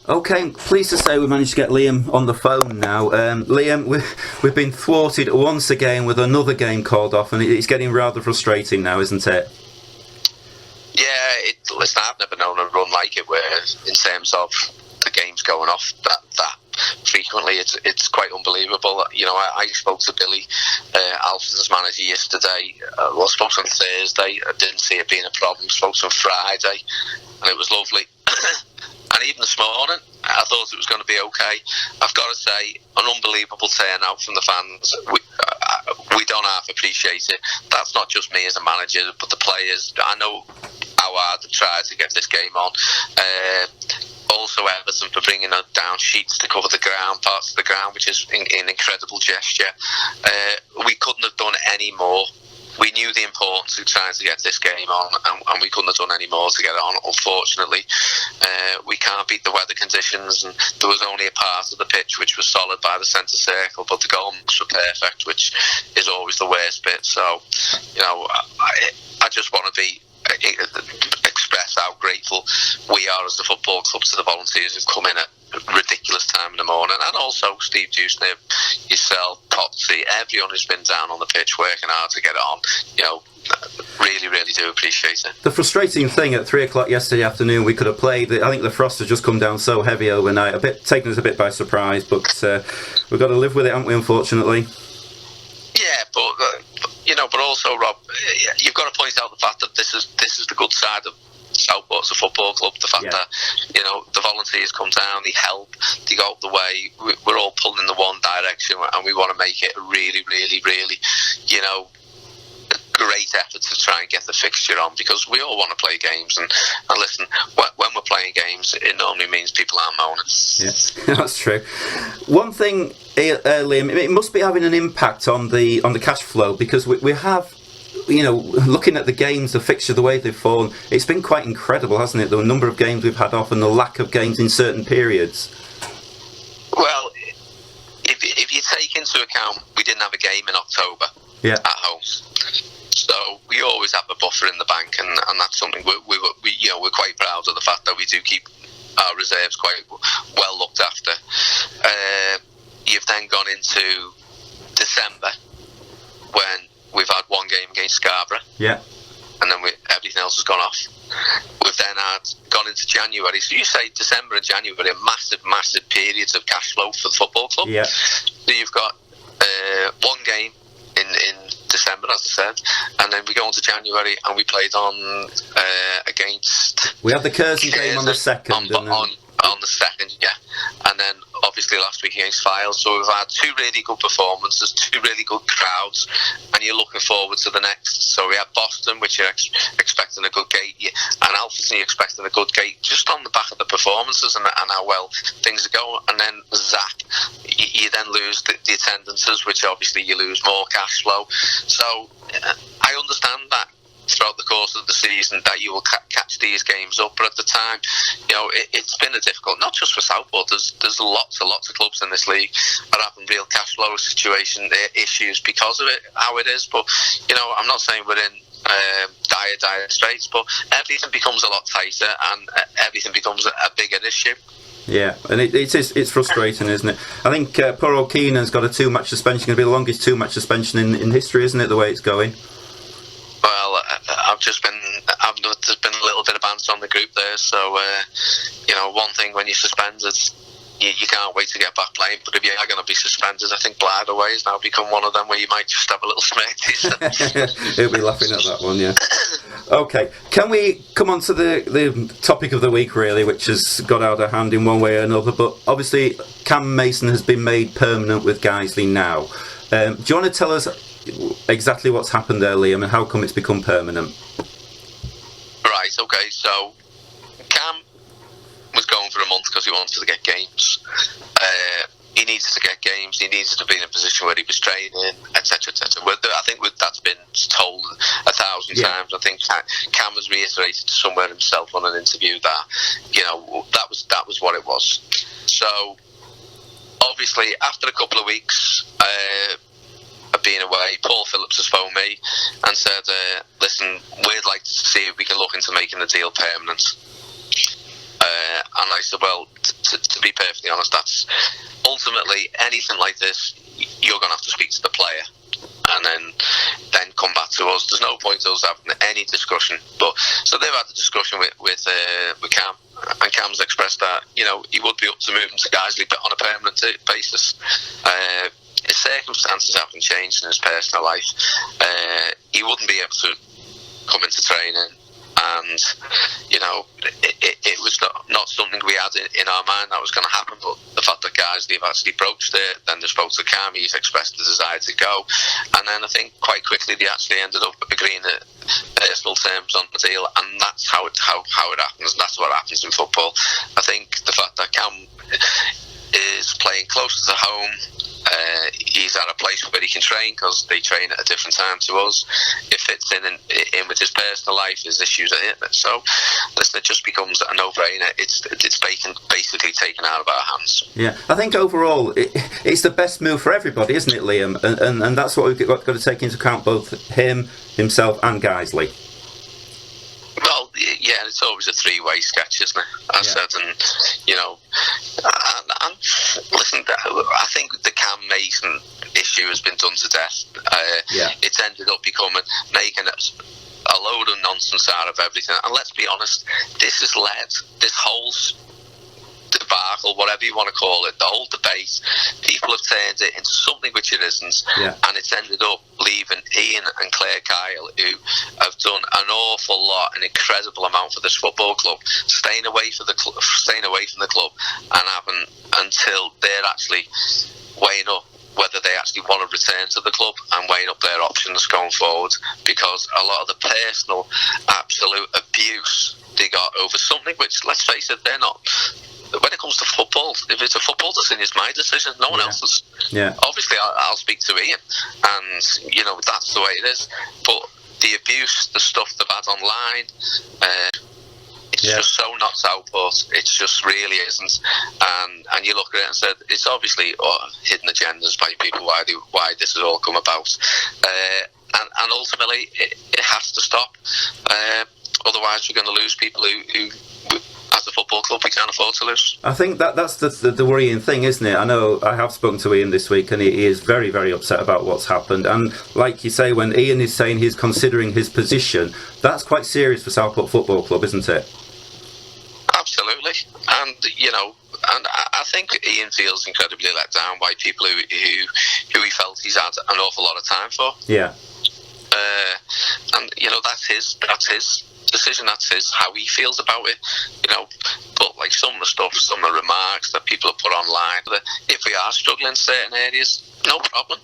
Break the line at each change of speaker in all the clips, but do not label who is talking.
Okay, pleased to say we managed to get Liam on the phone now. Liam, we've been thwarted once again with another game called off, and it's getting rather frustrating now, isn't it?
Yeah, listen, I've never known a run like it where, in terms of the games going off that frequently, it's quite unbelievable. You know, I spoke to Billy, Alfreton's manager, yesterday. I spoke to him Thursday. I didn't see it being a problem. Spoke to him Friday, and it was lovely. And even this morning, I thought it was going to be okay. I've got to say, an unbelievable turnout from the fans. We don't half appreciate it. That's not just me as a manager, but the players. I know how hard they tried to get this game on. Also, Everton for bringing down sheets to cover the ground, parts of the ground, which is an incredible gesture. We couldn't have done any more. We knew the importance of trying to get this game on, and we couldn't have done any more to get it on. Unfortunately, we can't beat the weather conditions, and there was only a part of the pitch which was solid by the centre circle, but the goalmarks were perfect, which is always the worst bit. So, you know, I just want to express how grateful we are as the football club to the volunteers who've come in at a ridiculous time in the morning, and also Steve Dewsnip, yourself, Potsy, everyone who's been down on the pitch working hard to get it on. You know, really, really do appreciate it.
The frustrating thing, at 3 o'clock yesterday afternoon, we could have played. I think the frost has just come down so heavy overnight, taken us a bit by surprise, but we've got to live with it, haven't we, unfortunately?
Yeah, but you know, but also, Rob, you've got to point out the fact that this is the good side of Southport as a football club. The fact that, you know, the volunteers come down, they help, they go up the way. We're all pulling in the one direction, and we want to make it a really, really, really, you know, great effort to try and get the fixture on, because we all want to play games, and listen, when we're playing games, it normally means people aren't moaning.
Yeah, that's true. One thing, Liam, it must be having an impact on the cash flow, because we have, you know, looking at the games, the fixture, the way they've fallen, it's been quite incredible, hasn't it? The number of games we've had off and the lack of games in certain periods.
Well, if you take into account we didn't have a game in October at home, so we always have a buffer in the bank, and that's something we you know, we're quite proud of the fact that we do keep our reserves quite well looked after. You've then gone into December, when we've had one game against Scarborough, and then everything else has gone off. We've then gone into January. So you say December and January are massive periods of cash flow for the football club. Yeah. So you've got one game in December, as I said, and then we go into January and we played on against.
We had the Curzon game on the 2nd.
On the 2nd, and then obviously last week against Files. So we've had two really good performances, two really good crowds, and you're looking forward to the next. So we have Boston, which you're expecting a good gate, and Alfreton, you're expecting a good gate, just on the back of the performances and how well things are going. And then Zach, you then lose the attendances, which obviously you lose more cash flow. So I understand that throughout the course of the season that you will catch these games up, but at the time, you know, it's been a difficult, not just for Southport, there's lots of clubs in this league that are having real cash flow situation issues because of it, how it is. But, you know, I'm not saying we're in dire straits, but everything becomes a lot tighter and everything becomes a bigger issue.
Yeah, and it's frustrating, isn't it? I think poor old Keenan's got a 2-match suspension. Going to be the longest 2-match suspension in history, isn't it, the way it's going?
Well, there's been a little bit of banter on the group there, so you know, one thing when you're suspended, you can't wait to get back playing, but if you are going to be suspended, I think Blyth away has now become one of them where you might just have a little smirk.
He'll be laughing at that one, yeah. Okay, can we come on to the topic of the week, really, which has got out of hand in one way or another, but obviously Cam Mason has been made permanent with Guiseley now. Do you want to tell us exactly what's happened there, Liam, and how come it's become permanent?
Right, okay, so Cam was going for a month because he wanted to get games. He needed to get games, he needed to be in a position where he was training, etc, etc. I think that's been told 1,000 times. I think Cam has reiterated somewhere himself on an interview that, you know, that was what it was. So obviously after a couple of weeks of being away, Paul Phillips has phoned me and said, listen, we'd like to see if we can look into making the deal permanent. I said, well, to be perfectly honest, that's ultimately anything like this, you're going to have to speak to the player and then come back to us. There's no point us having any discussion. But so they've had the discussion with Cam, and Cam's expressed that he would be up to moving to Guiseley on a permanent basis. His circumstances haven't changed in his personal life. He wouldn't be able to come into training, and it was not something we had in our mind that was going to happen. But the fact that Guiseley have actually broached it, then they spoke to Cam, he's expressed the desire to go, and then I think quite quickly they actually ended up agreeing that personal terms on the deal, and that's how it happens. That's what happens in football. I think the fact that Cam is playing closer to home, he's at a place where he can train because they train at a different time to us. It fits in with his personal life, his issues at it. So listen, it just becomes a no-brainer. It's basically taken out of our hands.
Yeah, I think overall it's the best move for everybody, isn't it, Liam? And that's what we've got to take into account, both him, himself and Guiseley.
Well, yeah, it's always a three-way sketch, isn't it? I said, and listen, I think the Cam Mason issue has been done to death. It's ended up making a load of nonsense out of everything. And let's be honest, this has led this whole debacle, whatever you want to call it, the whole debate, people have turned it into something which it isn't, and it's ended up leaving Ian and Claire Kyle, who have done an awful lot, an incredible amount for this football club, staying away from the club, and having until they're actually weighing up whether they actually want to return to the club and weighing up their options going forward, because a lot of the personal absolute abuse they got over something which, let's face it, they're not. When it comes to football, if it's a football decision, it's my decision, no one else's. Obviously I'll speak to Ian, and that's the way it is, but the abuse, the stuff they've had online, it's just so not Southport. It just really isn't. And you look at it and said, it's obviously hidden agendas by people why this has all come about. And ultimately, it has to stop. Otherwise, we're going to lose people who as a football club, we can't afford to lose.
I think that's the worrying thing, isn't it? I know I have spoken to Ian this week, and he is very, very upset about what's happened. And like you say, when Ian is saying he's considering his position, that's quite serious for Southport Football Club, isn't it?
Absolutely. And and I think Ian feels incredibly let down by people who he felt he's had an awful lot of time for.
Yeah.
And that's his decision, that's how he feels about it, but like some of the stuff, some of the remarks that people have put online, that if we are struggling in certain areas, no problem.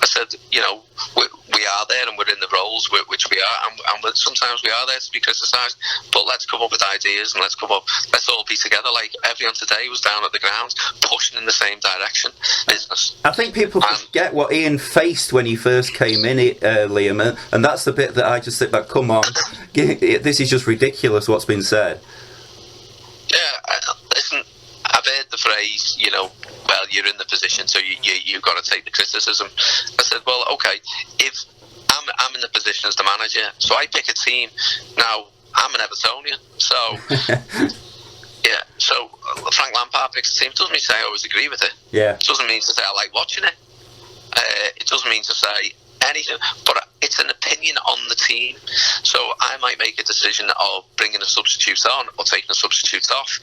I said, we are there and we're in the roles which we are, and sometimes we are there to be criticised, but let's come up with ideas and let's all be together. Like everyone today was down at the ground pushing in the same direction. Business.
I think people forget what Ian faced when he first came in, Liam, and that's the bit that I just sit back, come on, this is just ridiculous what's been said.
Yeah, listen, I've heard the phrase, well, you're in the position, so you've got to take the criticism. I said, well, okay, if I'm in the position as the manager, so I pick a team. Now, I'm an Evertonian, so yeah, so Frank Lampard picks a team. It doesn't mean to say I always agree with it.
Yeah.
It doesn't mean to say I like watching it. It doesn't mean to say anything, but it's an opinion on the team. So I might make a decision of bringing a substitute on or taking a substitute off,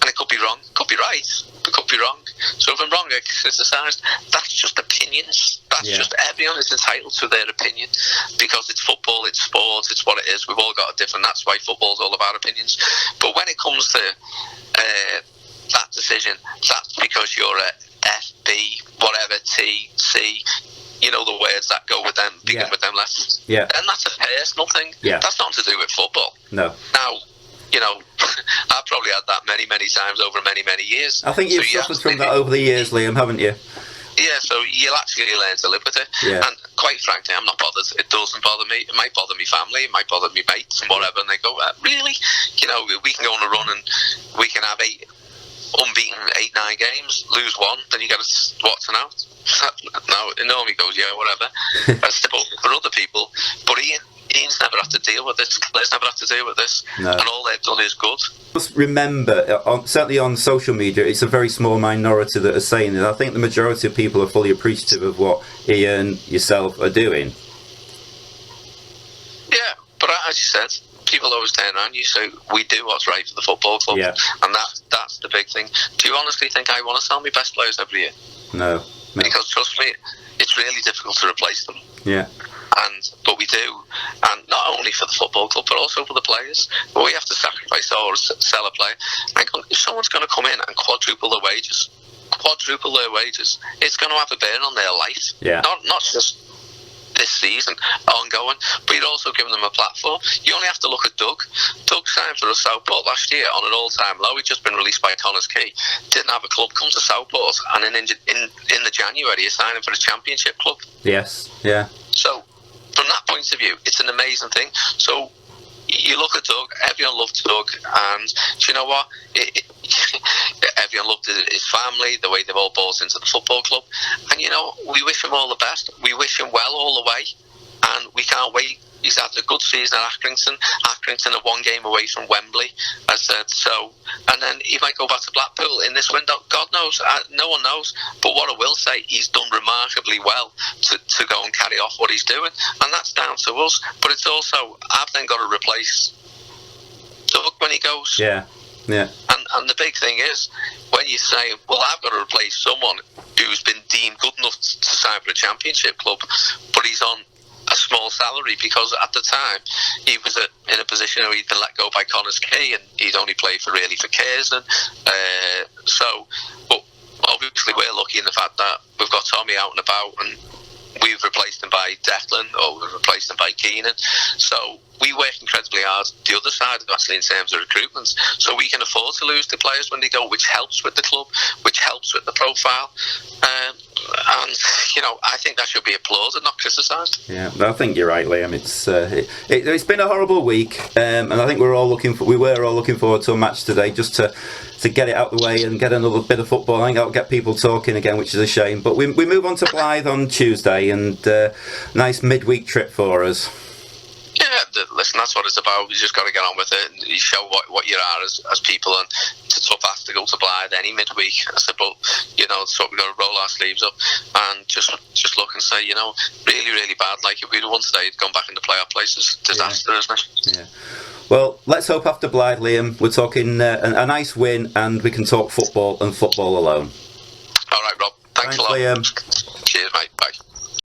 and it could be wrong, could be right, it could be wrong. So if I'm wrong, I criticise. That's just opinions. That's just everyone is entitled to their opinion, because it's football, it's sport, it's what it is. We've all got a different. That's why football's all about opinions. But when it comes to that decision, that's because you're a F, B, whatever, T, C. The words that go with them, begin with them letters. Yeah. And that's a personal thing. Yeah. That's nothing to do with football.
No.
Now, I've probably had that many, many times over many, many years.
I think you've suffered from that over the years, Liam, haven't you?
Yeah, so you'll actually learn to live with it. Yeah. And quite frankly, I'm not bothered. It doesn't bother me. It might bother me family, it might bother me mates and whatever, and they go, really? We can go on a run and we can have unbeaten 8-9 games, lose one, then you got to watch out. No, it normally goes, yeah, whatever. But for other people, but Ian, Ian's never had to deal with this. Claire's never had to deal with this,
No.
and all they've done is good.
Just remember, certainly on social media, it's a very small minority that are saying it. I think the majority of people are fully appreciative of what Ian, yourself are doing.
Yeah, but as you said, people always turn around you, so we do what's right for the football club,
Yeah.
and that's the big thing. Do you honestly think I want to sell my best players every year?
No.
Because trust me, it's really difficult to replace them.
Yeah.
But we do, and not only for the football club, but also for the players. But we have to sacrifice or sell a player. If someone's going to come in and quadruple their wages, it's going to have a bearing on their life.
Yeah.
Not just this season, ongoing, but you're also giving them a platform. You only have to look at Doug. Doug signed for Southport last year on an all-time low. He'd just been released by Connors Key. Didn't have a club, comes to Southport, and in the January, he's signing for a championship club.
Yes. Yeah.
So, from that point of view, it's an amazing thing. So, you look at Doug, everyone loved Doug, and do you know what? Everyone loved his family, the way they've all bought into the football club, and we wish him all the best. We wish him well all the way, and we can't wait. He's had a good season at Accrington. Accrington are one game away from Wembley, I said. So, and then he might go back to Blackpool in this window. God knows. No one knows. But what I will say, he's done remarkably well to go and carry off what he's doing. And that's down to us. But it's also, I've then got to replace Doug when he goes.
Yeah. Yeah.
And the big thing is, when you say, well, I've got to replace someone who's been deemed good enough to sign for a championship club, but he's on a small salary, because at the time he was in a position where he'd been let go by Connors Key, and he'd only played for Curzon. But obviously we're lucky in the fact that we've got Tommy out and about, and we've replaced him by Declan, or we've replaced him by Keenan. So we work incredibly hard the other side, actually, in terms of recruitment, so we can afford to lose the players when they go, which helps with the club, which helps with the profile, and I think that should be applauded, not criticised.
Yeah, I think you're right, Liam. It's been a horrible week, and I think we were all looking forward to a match today, just to get it out of the way and get another bit of football. I think that'll get people talking again, which is a shame. But we move on to Blyth on Tuesday, and nice midweek trip for us.
Yeah, listen, that's what it's about. You just got to get on with it, and you show what you are as people, and it's a tough ask to go to Blyth any midweek. I said, but so we've got to roll our sleeves up and just look and say, really, really bad. Like, if we'd won today, it'd gone back into playoff places. Disaster, isn't it? Yeah.
Well, let's hope after Blyth, Liam, we're talking a nice win, and we can talk football and football alone.
All right, Rob. Thanks a lot.
Liam.
Cheers, mate. Bye.